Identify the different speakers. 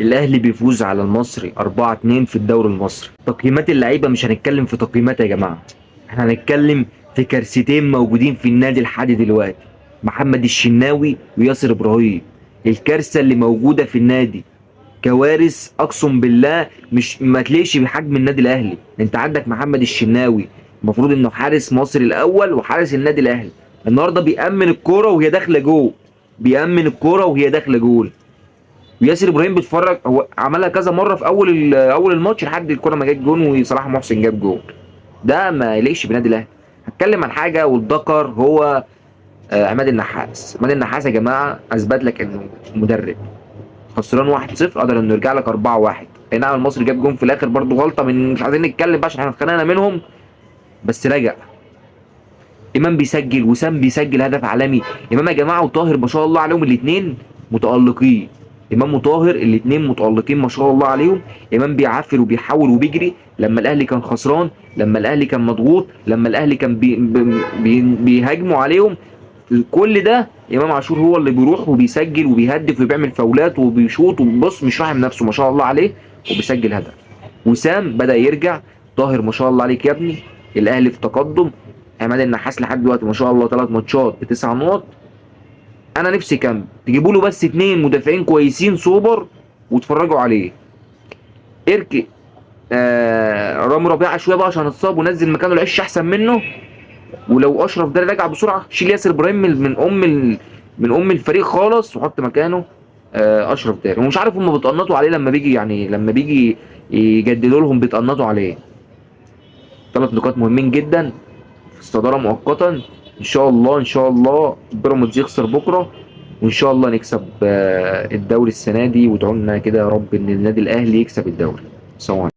Speaker 1: الاهلي بيفوز على المصري 4-2 في الدوري المصري. تقييمات اللعيبه مش هنتكلم في تقييمات يا جماعه، احنا هنتكلم في كارثتين موجودين في النادي لحد دلوقتي: محمد الشناوي وياسر ابراهيم. الكارثه اللي موجوده في النادي كوارث اقسم بالله، مش ما تلاقيش بحجم النادي الاهلي. انت عندك محمد الشناوي، المفروض انه حارس مصر الاول وحارس النادي الاهلي، النهارده بيأمن الكوره وهي داخله جول، بيأمن الكوره وهي داخله جول. وياسر ابراهيم بيتفرج، هو عملها كذا مره في اول الماتش لحد الكوره ما جت جون وصلاح محسن جاب جول. ده ما يليقش بنادي الاهلي. هتكلم عن حاجه والذكر هو عماد النحاس. عماد النحاس يا جماعه اثبت لك انه مدرب. خسران 1-0 قدر انه يرجع لك 4-1. اي نعم المصري جاب جون في الاخر برضه غلطه، من مش عايزين نتكلم بقى عشان احنا اتخانقنا منهم، بس رجع. امام بيسجل، وسام بيسجل هدف عالمي. امام يا جماعه وطاهر ما شاء الله عليهم الاثنين متالقين. امام وطاهر الاثنين متالقين ما شاء الله عليهم. امام بيعافر وبيحاول وبيجري لما الاهلي كان خسران، لما الاهلي كان مضغوط، لما الاهلي كان بيهاجموا عليهم. كل ده امام عاشور هو اللي بيروح وبيسجل وبيهدف وبيعمل فاولات وبيشوط وبص مش راحم نفسه ما شاء الله عليه، وبيسجل هدف. وسام بدأ يرجع. طاهر ما شاء الله عليك يا ابني. الاهلي في تقدم. عماد النحاس لحد دلوقتي ما شاء الله 3 ماتشات ب9 نقط. انا نفسي كان تجيبوا له بس 2 مدافعين كويسين سوبر واتفرجوا عليه. اركي رامي ربيعه شويه بقى عشان اتصاب، ونزل مكانه العش احسن منه. ولو اشرف ده رجع بسرعه شيل ياسر ابراهيم من ام الفريق خالص وحط مكانه اشرف داري. ومش عارف هم بيتقنطوا عليه لما بيجي، يعني لما بيجي يجددوا لهم بيتقنطوا عليه. 3 نقاط مهمين جدا في الصداره مؤقتا. ان شاء الله ان شاء الله بيراميدز يخسر بكره، وان شاء الله نكسب الدوري السنه دي. وادعوا لنا كده يا رب ان النادي الاهلي يكسب الدوري. سلام.